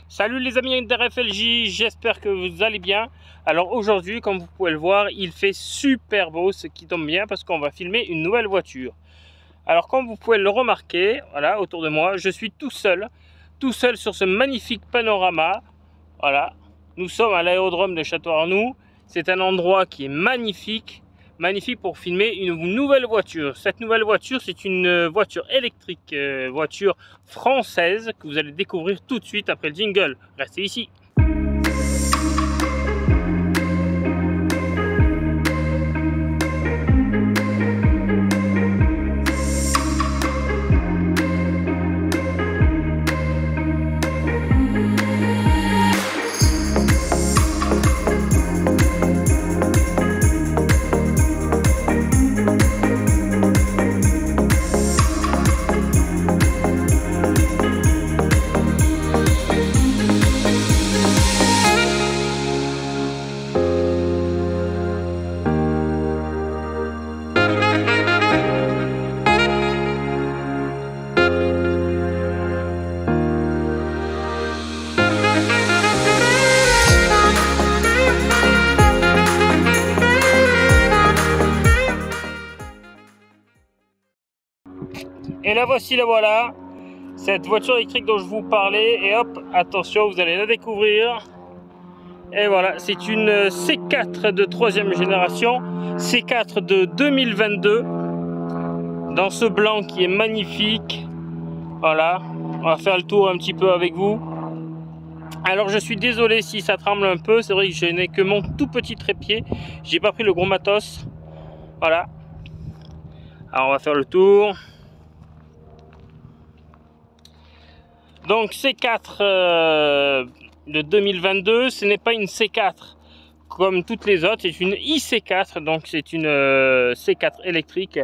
Salut les amis d'RFLJ, j'espère que vous allez bien. Alors aujourd'hui, comme vous pouvez le voir, il fait super beau, ce qui tombe bien parce qu'on va filmer une nouvelle voiture. Alors comme vous pouvez le remarquer, voilà, autour de moi, je suis tout seul sur ce magnifique panorama. Voilà, nous sommes à l'aérodrome de Château-Arnoux. C'est un endroit qui est magnifique pour filmer une nouvelle voiture. Cette nouvelle voiture, c'est une voiture électrique, voiture française que vous allez découvrir tout de suite après le jingle. Restez ici. Et la voici, la voilà, cette voiture électrique dont je vous parlais. Et hop, attention, vous allez la découvrir. Et voilà, c'est une C4 de 3e génération, C4 de 2022, dans ce blanc qui est magnifique. Voilà, on va faire le tour un petit peu avec vous. Alors je suis désolé si ça tremble un peu, c'est vrai que je n'ai que mon tout petit trépied, j'ai pas pris le gros matos. Voilà, alors on va faire le tour. Donc C4 de 2022, ce n'est pas une C4 comme toutes les autres, c'est une IC4, donc c'est une C4 électrique.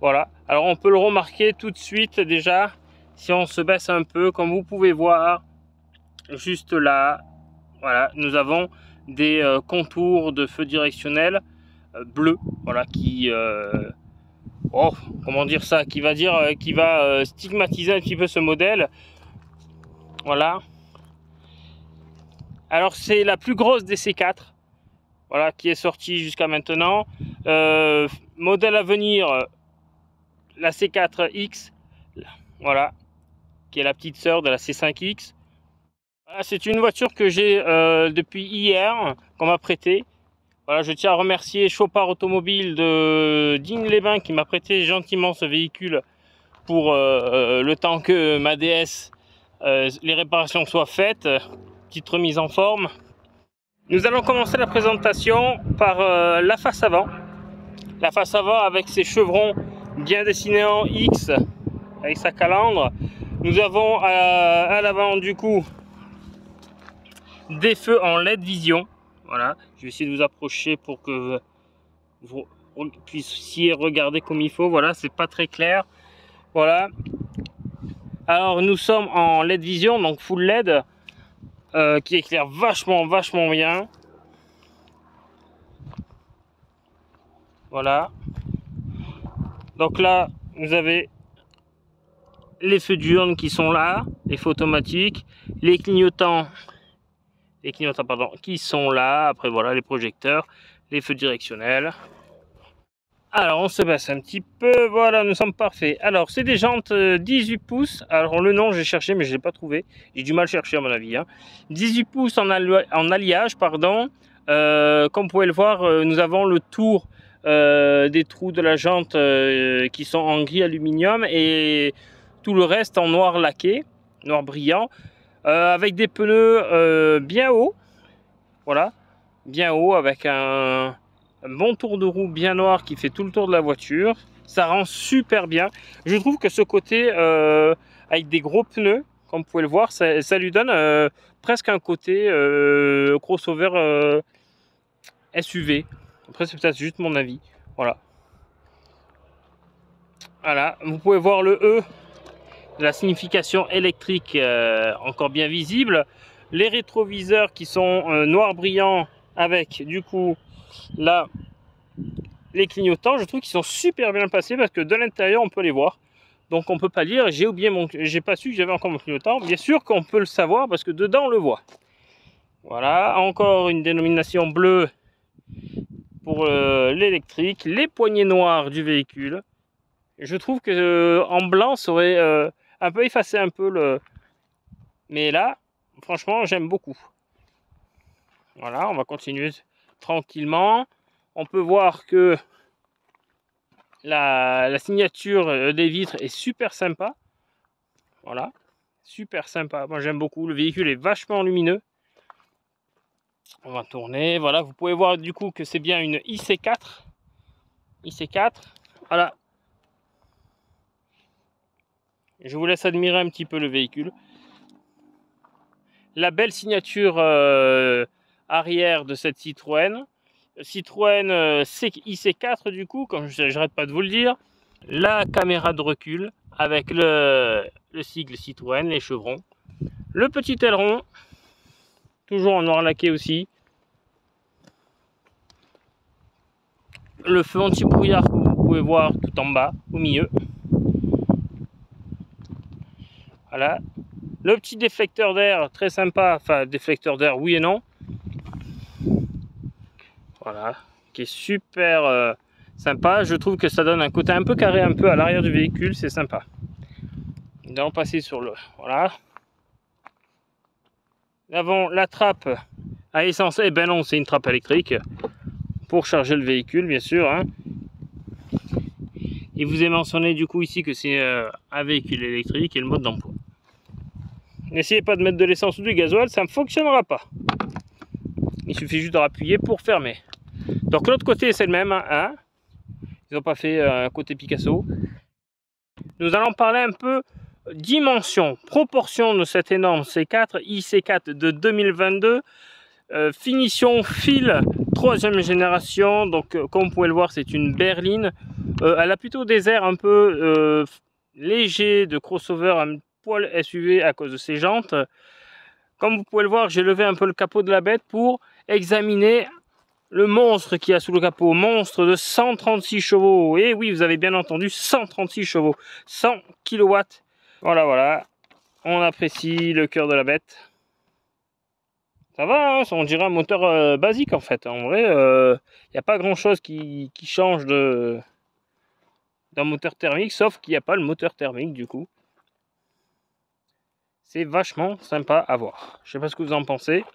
Voilà, alors on peut le remarquer tout de suite déjà, si on se baisse un peu, comme vous pouvez voir, juste là, voilà, nous avons des contours de feu directionnel bleu, voilà, qui... oh, comment dire ça, qui va stigmatiser un petit peu ce modèle. Voilà. Alors c'est la plus grosse des C4, voilà, qui est sortie jusqu'à maintenant. Modèle à venir, la C4X, voilà, qui est la petite sœur de la C5X. Voilà, c'est une voiture que j'ai depuis hier, qu'on m'a prêtée. Voilà, je tiens à remercier Chopard Automobile de Digne-les-Bains qui m'a prêté gentiment ce véhicule pour le temps que ma DS, les réparations soient faites. Petite remise en forme. Nous allons commencer la présentation par la face avant. La face avant avec ses chevrons bien dessinés en X avec sa calandre. Nous avons à l'avant du coup des feux en LED vision. Voilà, je vais essayer de vous approcher pour que vous puissiez regarder comme il faut. Voilà, c'est pas très clair. Voilà. Alors nous sommes en LED vision, donc full LED. Qui éclaire vachement bien. Voilà. Donc là, vous avez les feux diurnes qui sont là, les feux automatiques, les clignotants pardon, qui sont là. Après voilà, les projecteurs, les feux directionnels. Alors on se baisse un petit peu, voilà, nous sommes parfaits. Alors c'est des jantes 18 pouces, alors le nom j'ai cherché mais je l'ai pas trouvé, j'ai du mal chercher à mon avis, hein. 18 pouces en alliage, pardon. Comme vous pouvez le voir, nous avons le tour des trous de la jante qui sont en gris aluminium et tout le reste en noir laqué, noir brillant, avec des pneus bien hauts, voilà, bien haut, avec un bon tour de roue bien noir qui fait tout le tour de la voiture. Ça rend super bien. Je trouve que ce côté avec des gros pneus, comme vous pouvez le voir, ça lui donne presque un côté crossover SUV. Après c'est peut-être juste mon avis. Voilà. Voilà, vous pouvez voir le E de la signification électrique encore bien visible. Les rétroviseurs qui sont noir brillant avec du coup là les clignotants, je trouve qu'ils sont super bien passés parce que de l'intérieur on peut les voir. Donc on peut pas lire. J'ai oublié j'ai pas su que j'avais encore mon clignotant. Bien sûr qu'on peut le savoir parce que dedans on le voit. Voilà, encore une dénomination bleue pour l'électrique. Les poignées noires du véhicule. Je trouve que en blanc ça aurait un peu effacé un peu le. Mais là, franchement, j'aime beaucoup. Voilà, on va continuer tranquillement. On peut voir que la signature des vitres est super sympa. Voilà, super sympa. Moi, j'aime beaucoup. Le véhicule est vachement lumineux. On va tourner. Voilà, vous pouvez voir du coup que c'est bien une IC4. IC4. Voilà. Je vous laisse admirer un petit peu le véhicule. La belle signature arrière de cette Citroën. Citroën IC4 du coup, comme j'arrête pas de vous le dire. La caméra de recul avec le sigle Citroën, les chevrons. Le petit aileron, toujours en noir laqué aussi. Le feu anti-brouillard que vous pouvez voir tout en bas, au milieu. Voilà. Le petit déflecteur d'air, très sympa. Enfin, déflecteur d'air, oui et non. Voilà. Qui est super sympa. Je trouve que ça donne un côté un peu carré, un peu à l'arrière du véhicule. C'est sympa. Nous allons passer sur le... Voilà. Nous avons la trappe à essence. Eh ben non, c'est une trappe électrique. Pour charger le véhicule, bien sûr. Hein. Il vous est mentionné du coup ici que c'est un véhicule électrique et le mode d'emploi. N'essayez pas de mettre de l'essence ou du gasoil, ça ne fonctionnera pas. Il suffit juste de appuyer pour fermer. Donc l'autre côté c'est le même. Hein. Ils n'ont pas fait un côté Picasso. Nous allons parler un peu dimension, proportion de cette énorme C4, IC4 de 2022. Finition fil 3e génération, donc comme vous pouvez le voir c'est une berline. Elle a plutôt des airs un peu légers de crossover, un poil SUV à cause de ses jantes. Comme vous pouvez le voir, j'ai levé un peu le capot de la bête pour examiner le monstre qu'il y a sous le capot. Monstre de 136 chevaux. Et oui, vous avez bien entendu, 136 chevaux. 100 kW. Voilà, voilà. On apprécie le cœur de la bête. Ça va, hein, on dirait un moteur basique en fait. En vrai, il n'y a pas grand chose qui change d'un moteur thermique, sauf qu'il n'y a pas le moteur thermique du coup. C'est vachement sympa à voir. Je sais pas ce que vous en pensez.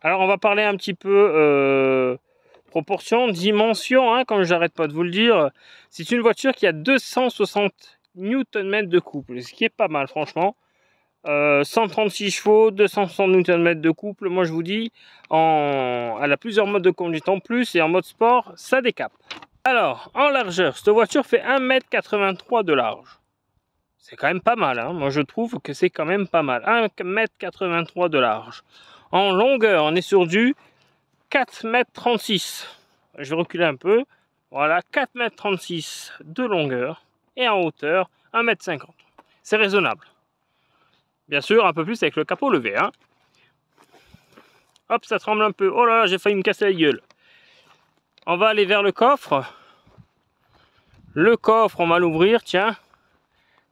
Alors on va parler un petit peu proportion, dimension, hein, comme j'arrête pas de vous le dire. C'est une voiture qui a 260 Nm de couple, ce qui est pas mal franchement. 136 chevaux, 260 Nm de couple. Moi je vous dis, elle a plusieurs modes de conduite en plus et en mode sport, ça décape. Alors, en largeur, cette voiture fait 1,83 m de large. C'est quand même pas mal, hein. Moi je trouve que c'est quand même pas mal. 1,83 m de large. En longueur, on est sur du 4,36 m. Je vais reculer un peu. Voilà, 4,36 m de longueur. Et en hauteur, 1,50 m. C'est raisonnable. Bien sûr, un peu plus avec le capot levé. Hein. Hop, ça tremble un peu. Oh là là, j'ai failli me casser la gueule. On va aller vers le coffre. Le coffre, on va l'ouvrir, tiens.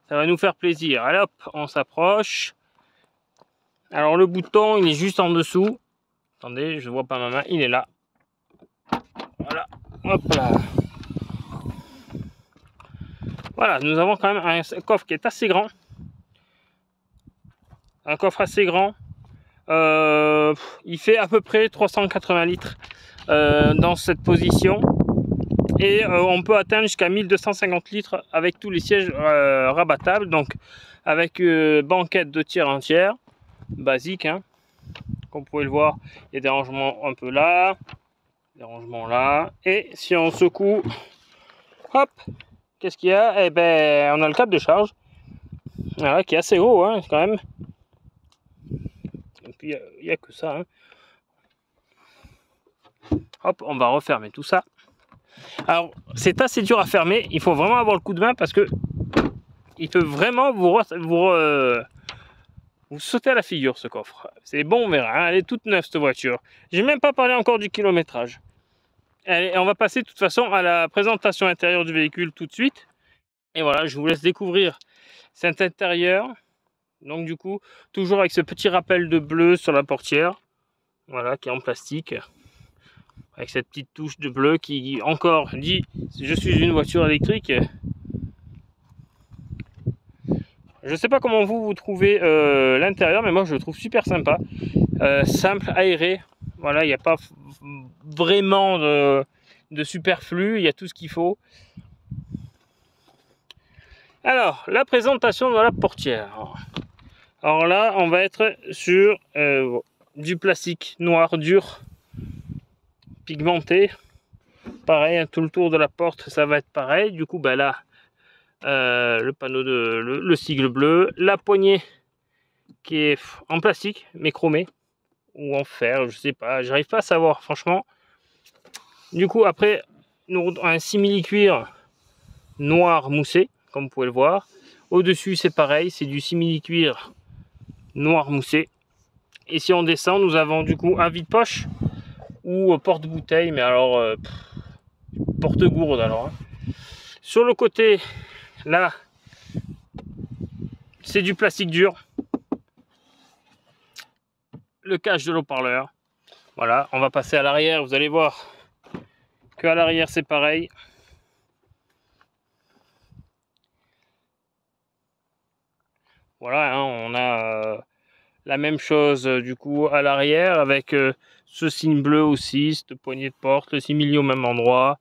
Ça va nous faire plaisir. Allez hop, on s'approche. Alors le bouton, il est juste en dessous. Attendez, je ne vois pas ma main, il est là. Voilà, hop là. Voilà, nous avons quand même un coffre qui est assez grand. Un coffre assez grand. Il fait à peu près 380 litres dans cette position. Et on peut atteindre jusqu'à 1250 litres avec tous les sièges rabattables. Donc avec banquette de tir entière. Basique, hein. Comme vous pouvez le voir, il y a des rangements un peu là. Des rangements là. Et si on secoue, hop, qu'est-ce qu'il y a? Eh ben, on a le câble de charge. Voilà, qui est assez haut, hein, quand même. Et puis, il n'y a que ça. Hein. Hop, on va refermer tout ça. Alors, c'est assez dur à fermer. Il faut vraiment avoir le coup de main parce que il peut vraiment vous sauter à la figure, ce coffre. C'est bon, on verra. Hein. Elle est toute neuve, cette voiture. J'ai même pas parlé encore du kilométrage. Allez, on va passer de toute façon à la présentation intérieure du véhicule tout de suite. Et voilà, je vous laisse découvrir cet intérieur. Donc du coup, toujours avec ce petit rappel de bleu sur la portière, voilà, qui est en plastique, avec cette petite touche de bleu qui encore dit je suis une voiture électrique. Je sais pas comment vous trouvez l'intérieur, mais moi je le trouve super sympa, simple, aéré. Voilà, il n'y a pas vraiment de superflu, il y a tout ce qu'il faut. Alors, la présentation de la portière. Alors là, on va être sur du plastique noir dur, pigmenté. Pareil, tout le tour de la porte, ça va être pareil. Du coup, ben là, le panneau le sigle bleu, la poignée qui est en plastique mais chromé ou en fer, je sais pas, j'arrive pas à savoir franchement. Du coup, après, nous un simili-cuir noir moussé, comme vous pouvez le voir. Au-dessus, c'est pareil, c'est du simili-cuir noir moussé. Et si on descend, nous avons du coup un vide-poche ou porte-bouteille, mais alors porte-gourde alors. Hein. Sur le côté, là, c'est du plastique dur. Le cache de l'haut-parleur. Voilà, on va passer à l'arrière, vous allez voir que à l'arrière c'est pareil. Voilà, hein, on a la même chose du coup à l'arrière avec ce signe bleu aussi, cette poignée de porte, le simili au même endroit.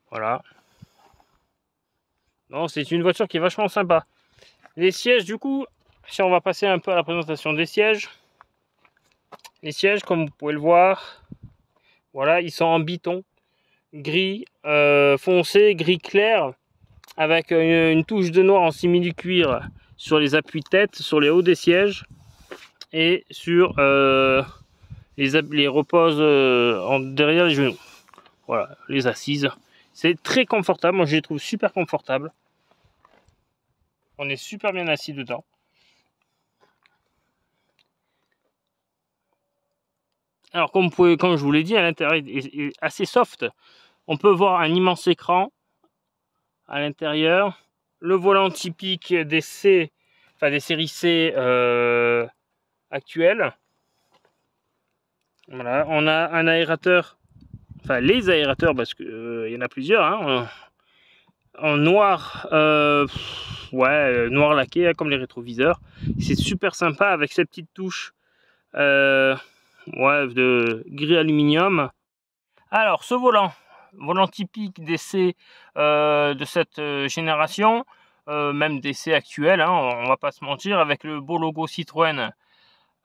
Voilà. Non, c'est une voiture qui est vachement sympa. Les sièges du coup, si on va passer un peu à la présentation des sièges. Les sièges, comme vous pouvez le voir, voilà, ils sont en biton, gris foncé, gris clair, avec une touche de noir en simili-cuir sur les appuis-tête, sur les hauts des sièges et sur les reposes derrière les genoux. Voilà, les assises. C'est très confortable, moi je les trouve super confortables. On est super bien assis dedans. Alors comme je vous l'ai dit, à l'intérieur est assez soft. On peut voir un immense écran à l'intérieur. Le volant typique des C, enfin des séries C actuelles. Voilà, on a un aérateur, enfin les aérateurs parce que il y en a plusieurs, hein, en noir, noir laqué, hein, comme les rétroviseurs. C'est super sympa avec cette petite touche de gris aluminium. Alors ce volant typique d'essai de cette génération, même d'essai actuel, hein, on va pas se mentir, avec le beau logo Citroën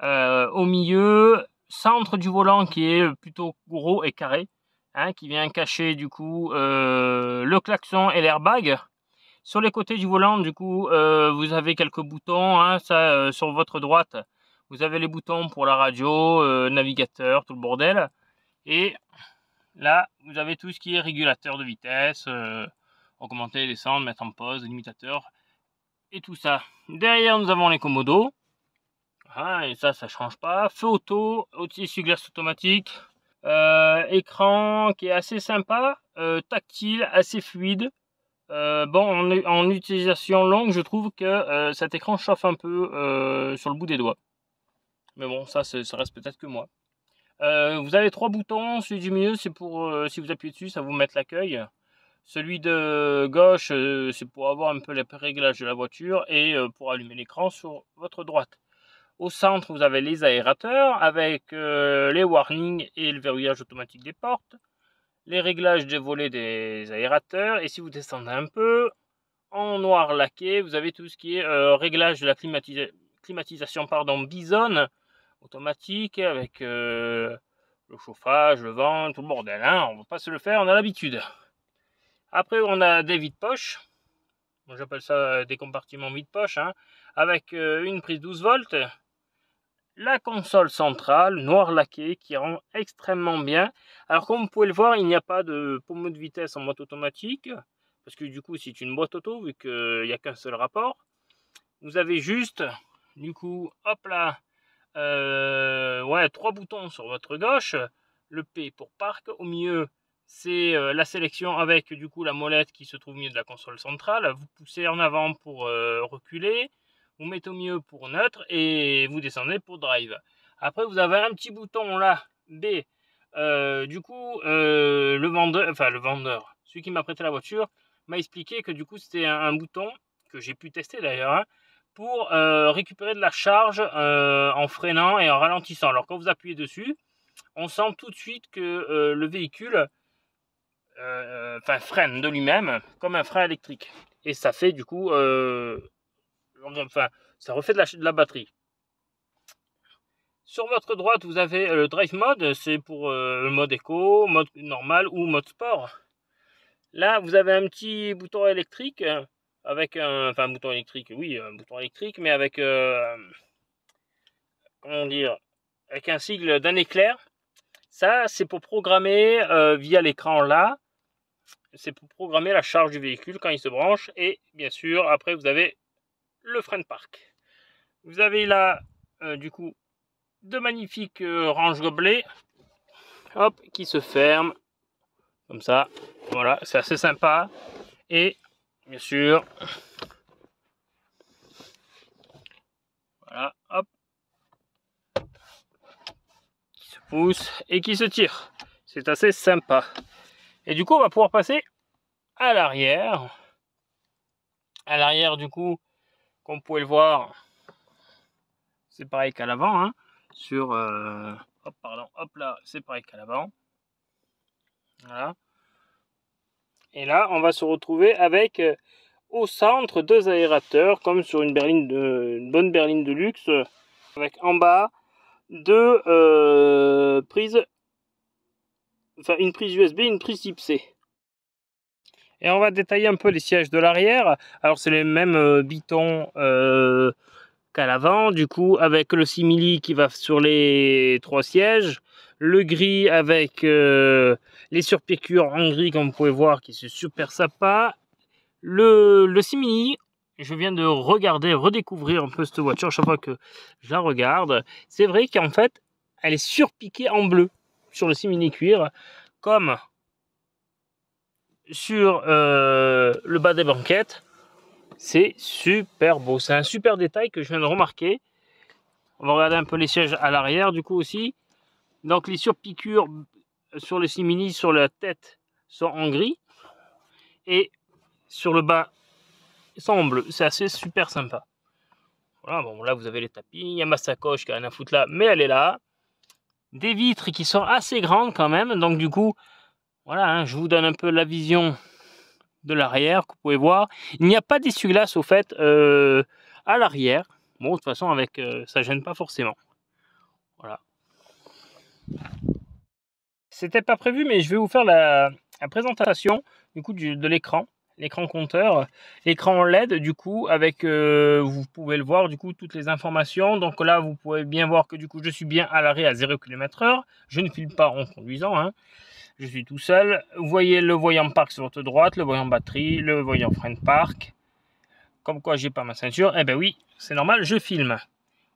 au milieu, centre du volant qui est plutôt gros et carré, hein, qui vient cacher du coup le klaxon et l'airbag. Sur les côtés du volant, du coup, vous avez quelques boutons, hein, sur votre droite, vous avez les boutons pour la radio, navigateur, tout le bordel. Et là, vous avez tout ce qui est régulateur de vitesse, augmenter, descendre, mettre en pause, limitateur, et tout ça. Derrière, nous avons les commodos. Ah, et ça change pas. Feu auto, essuie-glace automatique. Écran qui est assez sympa, tactile, assez fluide. Bon, en utilisation longue, je trouve que cet écran chauffe un peu sur le bout des doigts. Mais bon, ça reste peut-être que moi. Vous avez 3 boutons, celui du milieu c'est pour, si vous appuyez dessus, ça vous met l'accueil. Celui de gauche, c'est pour avoir un peu les réglages de la voiture et pour allumer l'écran sur votre droite. Au centre, vous avez les aérateurs avec les warnings et le verrouillage automatique des portes, les réglages des volets des aérateurs. Et si vous descendez un peu, en noir laqué, vous avez tout ce qui est réglage de la climatisation Bison automatique avec le chauffage, le vent, tout le bordel. Hein, on ne va pas se le faire, on a l'habitude. Après, on a des vides-poches. Moi, j'appelle ça des compartiments vide-poche, hein, avec une prise 12 volts. La console centrale, noir laqué, qui rend extrêmement bien. Alors, comme vous pouvez le voir, il n'y a pas de pommeau de vitesse en mode automatique. Parce que du coup, c'est une boîte auto, vu qu'il n'y a qu'un seul rapport. Vous avez juste, du coup, hop là, 3 boutons sur votre gauche. Le P pour parc, au milieu c'est la sélection avec du coup la molette qui se trouve au milieu de la console centrale. Vous poussez en avant pour reculer, vous mettez au milieu pour neutre et vous descendez pour drive. Après vous avez un petit bouton là, B. Du coup le vendeur, celui qui m'a prêté la voiture, m'a expliqué que du coup c'était un bouton que j'ai pu tester d'ailleurs, hein, pour récupérer de la charge en freinant et en ralentissant. Alors quand vous appuyez dessus, on sent tout de suite que le véhicule freine de lui-même comme un frein électrique. Et ça fait du coup, ça refait de la batterie. Sur votre droite, vous avez le drive mode, c'est pour le mode éco, mode normal ou mode sport. Là, vous avez un petit bouton électrique avec un bouton électrique, oui, un bouton électrique, mais avec comment dire, avec un sigle d'un éclair. Ça, c'est pour programmer via l'écran là. C'est pour programmer la charge du véhicule quand il se branche. Et bien sûr, après, vous avez le frein de parc. Vous avez là, du coup, de magnifiques ranges gobelets, hop, qui se ferment comme ça. Voilà, c'est assez sympa. Et bien sûr, voilà, hop, qui se pousse et qui se tire. C'est assez sympa. Et du coup, on va pouvoir passer à l'arrière. À l'arrière, du coup, comme vous pouvez le voir, c'est pareil qu'à l'avant, hein. Sur hop là, c'est pareil qu'à l'avant. Voilà. Et là, on va se retrouver avec au centre 2 aérateurs, comme sur une bonne berline de luxe, avec en bas deux prises, une prise USB, une prise type C. Et on va détailler un peu les sièges de l'arrière. Alors c'est les mêmes bitons qu'à l'avant, du coup avec le simili qui va sur les 3 sièges, le gris avec les surpiqûres en gris comme vous pouvez voir qui est super sympa, le simili, je viens de redécouvrir un peu cette voiture chaque fois que je la regarde. C'est vrai qu'en fait elle est surpiquée en bleu sur le simili cuir comme sur le bas des banquettes. C'est super beau, c'est un super détail que je viens de remarquer. On va regarder un peu les sièges à l'arrière du coup aussi. Donc les surpiqûres sur le simili, sur la tête, sont en gris. Et sur le bas, ils sont en bleu. C'est assez super sympa. Voilà, bon là vous avez les tapis. Il y a ma sacoche qui a rien à foutre là, mais elle est là. Des vitres qui sont assez grandes quand même. Donc du coup, voilà, hein, je vous donne un peu la vision de l'arrière que vous pouvez voir. Il n'y a pas d'essuie-glace au fait à l'arrière. Bon, de toute façon, avec ça gêne pas forcément. Voilà. C'était pas prévu, mais je vais vous faire la présentation du coup de l'écran compteur, l'écran LED du coup avec vous pouvez le voir du coup toutes les informations. Donc là vous pouvez bien voir que du coup je suis bien à l'arrêt à 0 km/h. Je ne filme pas en conduisant, hein. Je suis tout seul. Vous voyez le voyant parc sur votre droite, le voyant batterie, le voyant frein de parc. Comme quoi j'ai pas ma ceinture. Eh ben oui, c'est normal, je filme.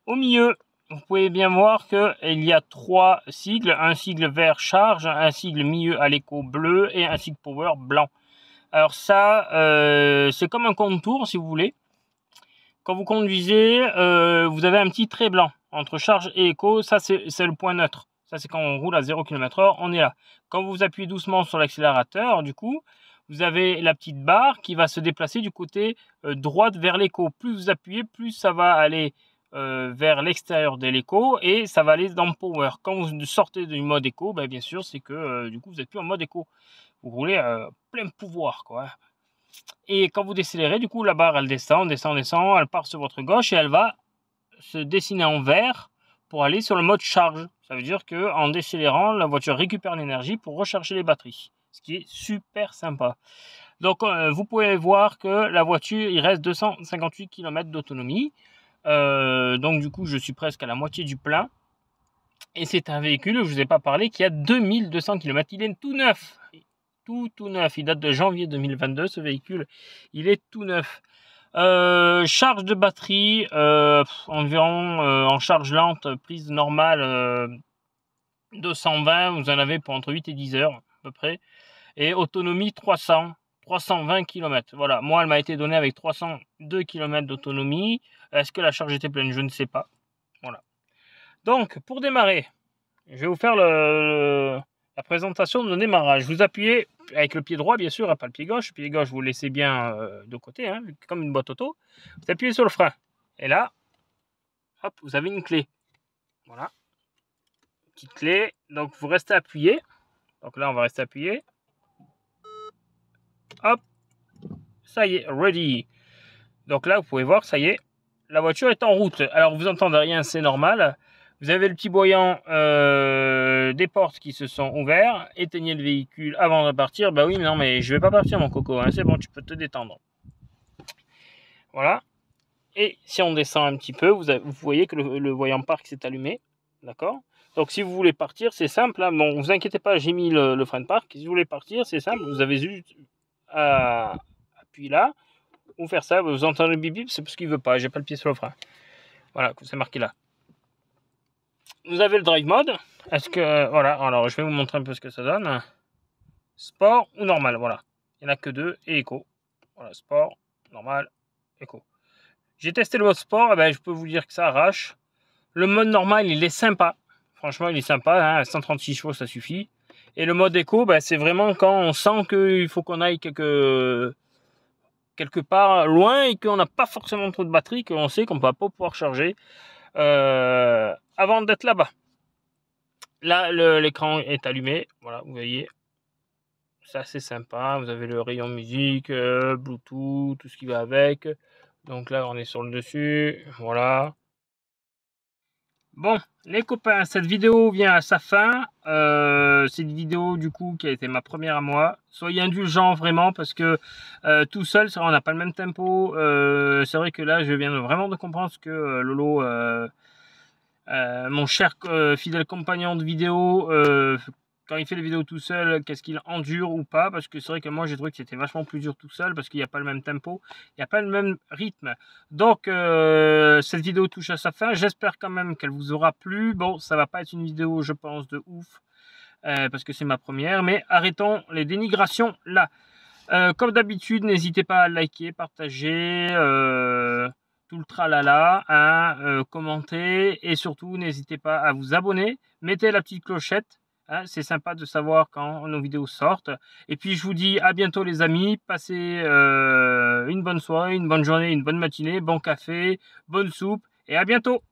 Au milieu, vous pouvez bien voir qu'il y a 3 sigles. Un sigle vert charge, un sigle milieu à l'écho bleu et un sigle power blanc. Alors ça, c'est comme un contour si vous voulez. Quand vous conduisez, vous avez un petit trait blanc entre charge et écho. Ça, c'est le point neutre. Ça, c'est quand on roule à 0 km/h, on est là. Quand vous appuyez doucement sur l'accélérateur, du coup, vous avez la petite barre qui va se déplacer du côté droite vers l'écho. Plus vous appuyez, plus ça va aller vers l'extérieur de l'écho et ça va aller dans power. Quand vous sortez du mode écho, ben, bien sûr, c'est que du coup, vous n'êtes plus en mode écho. Vous roulez plein pouvoir, quoi. Et quand vous décélérez, du coup, la barre, elle descend, elle part sur votre gauche et elle va se dessiner en vert pour aller sur le mode charge. Ça veut dire qu'en décélérant, la voiture récupère l'énergie pour recharger les batteries, ce qui est super sympa. Donc, vous pouvez voir que la voiture, il reste 258 km d'autonomie. Donc, du coup, je suis presque à la moitié du plein. Et c'est un véhicule, je ne vous ai pas parlé, qui a 2200 km. Il est tout neuf. Tout neuf. Il date de janvier 2022, ce véhicule. Il est tout neuf. Charge de batterie, environ en charge lente, prise normale 220, vous en avez pour entre 8 et 10 heures. peu près. Et autonomie 320 km. Voilà, moi elle m'a été donnée avec 302 km d'autonomie. Est-ce que la charge était pleine? Je ne sais pas. Voilà. Donc pour démarrer, je vais vous faire la présentation de démarrage. Vous appuyez avec le pied droit bien sûr, et pas le pied gauche. Le pied gauche vous laissez bien de côté, hein, comme une boîte auto. Vous appuyez sur le frein. Et là, hop, vous avez une clé. Voilà. Petite clé. Donc vous restez appuyé. Donc là on va rester appuyé. Hop, ça y est, ready. Donc là, vous pouvez voir, ça y est, la voiture est en route. Alors, vous entendez rien, c'est normal. Vous avez le petit voyant des portes qui se sont ouverts. Éteignez le véhicule avant de partir. Bah oui, mais non, mais je vais pas partir, mon coco. Hein. C'est bon, tu peux te détendre. Voilà. Et si on descend un petit peu, vous voyez que le voyant parc s'est allumé. D'accord? Donc, si vous voulez partir, c'est simple. Hein. Bon, vous inquiétez pas, j'ai mis le frein de parc. Si vous voulez partir, c'est simple. Vous avez juste à appuyer là. Ou faire ça, vous entendez le bip bip, c'est parce qu'il veut pas, j'ai pas le pied sur le frein. Voilà, c'est marqué là. Vous avez le drive mode. Est-ce que, voilà, alors je vais vous montrer un peu ce que ça donne. Sport ou normal, voilà. Il n'y en a que deux et éco. Voilà, sport, normal, éco. J'ai testé le mode sport, et ben, je peux vous dire que ça arrache. Le mode normal, il est sympa. Franchement, il est sympa, hein, 136 chevaux, ça suffit. Et le mode éco, ben, c'est vraiment quand on sent qu'il faut qu'on aille quelque part loin et qu'on n'a pas forcément trop de batterie, qu'on sait qu'on ne va pas pouvoir charger avant d'être là-bas. Là, l'écran est allumé. Voilà, vous voyez. C'est assez sympa. Vous avez le rayon musique, Bluetooth, tout ce qui va avec. Donc là, on est sur le dessus. Voilà. Bon, les copains, cette vidéo vient à sa fin. C'est une vidéo du coup qui a été ma première à moi. Soyez indulgents vraiment parce que tout seul, on n'a pas le même tempo. C'est vrai que là, je viens vraiment de comprendre ce que Lolo, mon cher fidèle compagnon de vidéo, quand il fait les vidéos tout seul, qu'est-ce qu'il endure ou pas? Parce que c'est vrai que moi, j'ai trouvé que c'était vachement plus dur tout seul parce qu'il n'y a pas le même tempo, il n'y a pas le même rythme. Donc, cette vidéo touche à sa fin. J'espère quand même qu'elle vous aura plu. Bon, ça va pas être une vidéo, je pense, de ouf parce que c'est ma première. Mais arrêtons les dénigrations là. Comme d'habitude, n'hésitez pas à liker, partager, tout le tralala, hein, commenter et surtout n'hésitez pas à vous abonner. Mettez la petite clochette. Hein, c'est sympa de savoir quand nos vidéos sortent. Et puis je vous dis à bientôt les amis. Passez une bonne soirée, une bonne journée, une bonne matinée, bon café, bonne soupe et à bientôt.